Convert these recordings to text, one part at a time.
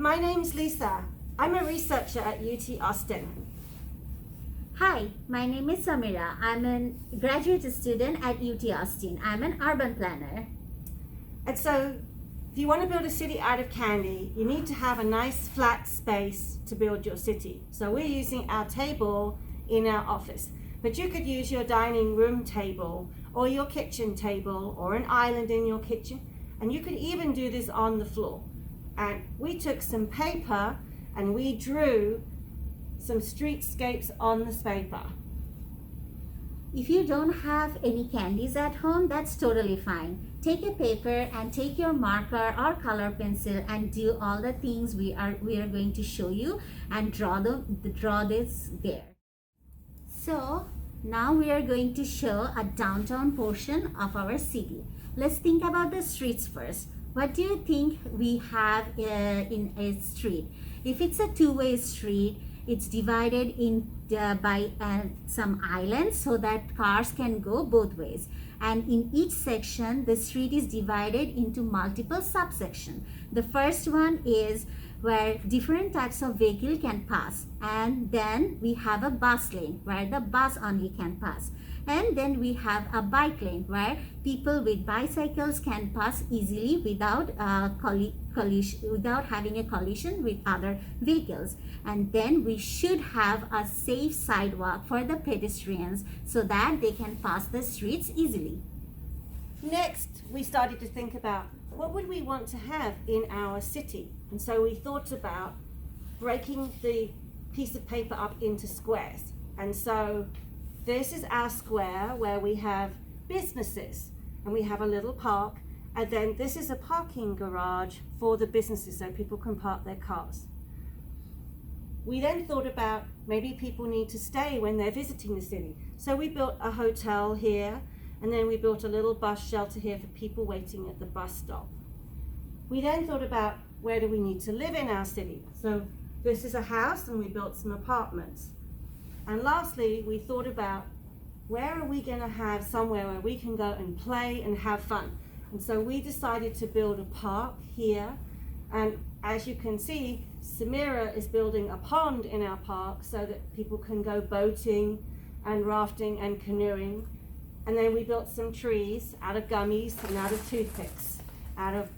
my name's Lisa. I'm a researcher at UT Austin. Hi, my name is Samira. I'm a graduate student at UT Austin. I'm an urban planner. And so, if you want to build a city out of candy, you need to have a nice flat space to build your city. So we're using our table in our office. But you could use your dining room table or your kitchen table or an island in your kitchen. And you could even do this on the floor. And we took some paper and we drew some streetscapes on this paper. If you don't have any candies at home, that's totally fine. Take a paper and take your marker or color pencil and do all the things we are going to show you and draw this there. So now we are going to show a downtown portion of our city. Let's think about the streets first. What do you think we have in a street? If it's a two-way street, it's divided in by some islands so that cars can go both ways. And in each section, the street is divided into multiple subsections. The first one is where different types of vehicle can pass. And then we have a bus lane where the bus only can pass. And then we have a bike lane where people with bicycles can pass easily without without having a collision with other vehicles. And then we should have a safe sidewalk for the pedestrians so that they can pass the streets easily. Next, we started to think about what would we want to have in our city. And so we thought about breaking the piece of paper up into squares. And so this is our square where we have businesses and we have a little park, and then this is a parking garage for the businesses so people can park their cars. We then thought about maybe people need to stay when they're visiting the city. So we built a hotel here, and then we built a little bus shelter here for people waiting at the bus stop. We then thought about where do we need to live in our city. So this is a house and we built some apartments. And lastly, we thought about where are we going to have somewhere where we can go and play and have fun. And so we decided to build a park here. And as you can see, Samira is building a pond in our park so that people can go boating and rafting and canoeing. And then we built some trees out of gummies and out of toothpicks, out of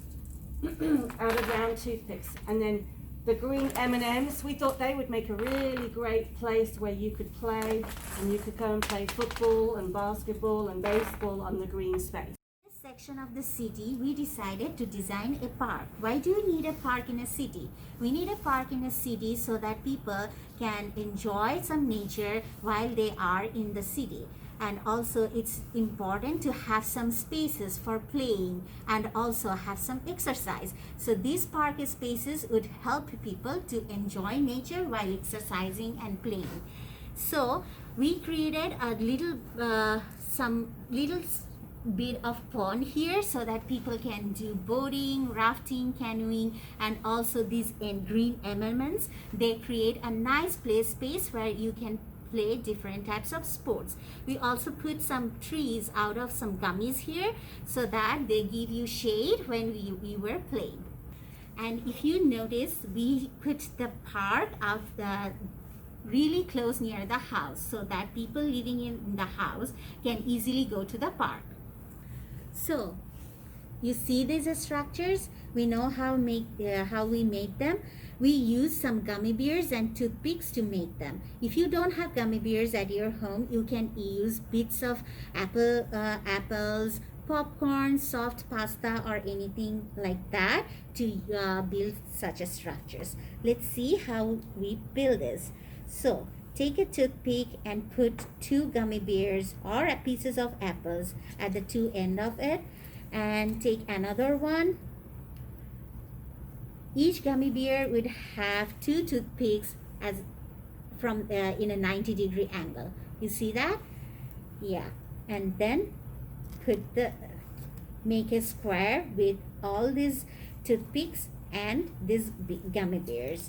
round toothpicks. And then the green M&Ms, we thought they would make a really great place where you could play, and you could go and play football and basketball and baseball on the green space. In this section of the city, we decided to design a park. Why do you need a park in a city? We need a park in a city so that people can enjoy some nature while they are in the city. And also it's important to have some spaces for playing and also have some exercise. So these park spaces would help people to enjoy nature while exercising and playing. So we created a little bit of pond here so that people can do boating, rafting, canoeing, and also these green elements. They create a nice play space where you can play different types of sports. We also put some trees out of some gummies here so that they give you shade when we were playing. And if you notice, we put the park out really close near the house so that people living in the house can easily go to the park. So you see these structures, we know how we made them. We use some gummy bears and toothpicks to make them. If you don't have gummy bears at your home, you can use bits of apples, popcorn, soft pasta, or anything like that to build such structures. Let's see how we build this. So take a toothpick and put 2 gummy bears or pieces of apples at the 2 ends of it, and take another one. Each gummy bear would have 2 toothpicks in a 90-degree angle. You see that? Yeah. And then make a square with all these toothpicks and these gummy bears.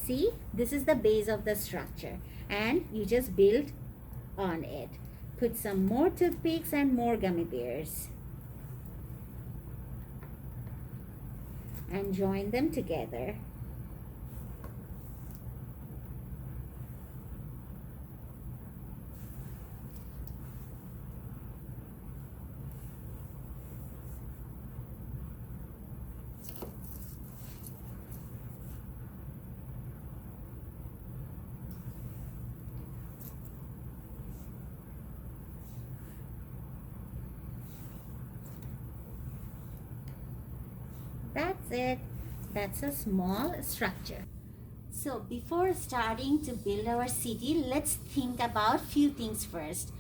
See, this is the base of the structure, and you just build on it. Put some more toothpicks and more gummy bears. and join them together. That's it. That's a small structure. So before starting to build our city, let's think about few things first.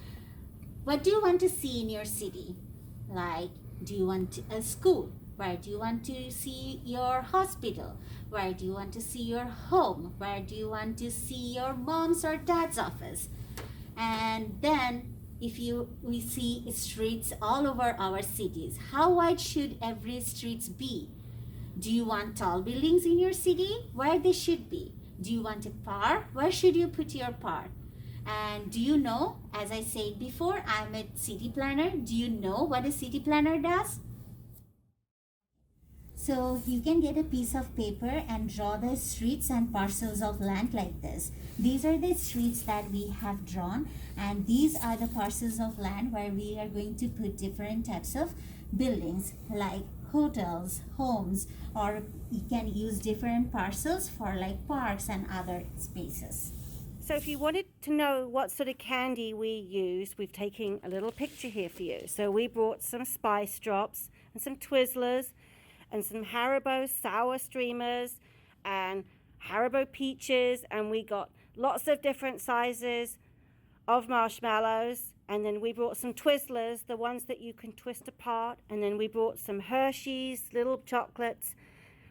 What do you want to see in your city? Like, do you want a school? Where do you want to see your hospital? Where do you want to see your home? Where do you want to see your mom's or dad's office? And then we see streets all over our cities, how wide should every streets be? Do you want tall buildings in your city? Where they should be? Do you want a park? Where should you put your park? And do you know, as I said before, I'm a city planner. Do you know what a city planner does? So you can get a piece of paper and draw the streets and parcels of land like this. These are the streets that we have drawn, and these are the parcels of land where we are going to put different types of buildings like hotels, homes, or you can use different parcels for like parks and other spaces. So if you wanted to know what sort of candy we use, we've taken a little picture here for you. So we brought some Spice Drops and some Twizzlers and some Haribo Sour Streamers and Haribo Peaches, and we got lots of different sizes of marshmallows. And then we brought some Twizzlers, the ones that you can twist apart. And then we brought some Hershey's little chocolates,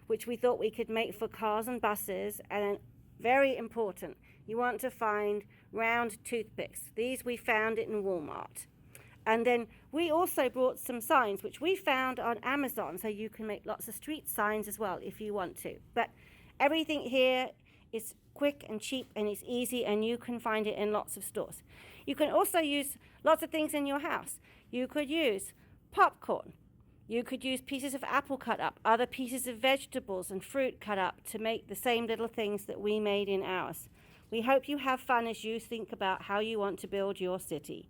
which we thought we could make for cars and buses. And then, very important, you want to find round toothpicks. These we found in Walmart. And then we also brought some signs, which we found on Amazon, so you can make lots of street signs as well if you want to. But everything here is quick and cheap, and it's easy, and you can find it in lots of stores. You can also use lots of things in your house. You could use popcorn. You could use pieces of apple cut up, other pieces of vegetables and fruit cut up to make the same little things that we made in ours. We hope you have fun as you think about how you want to build your city.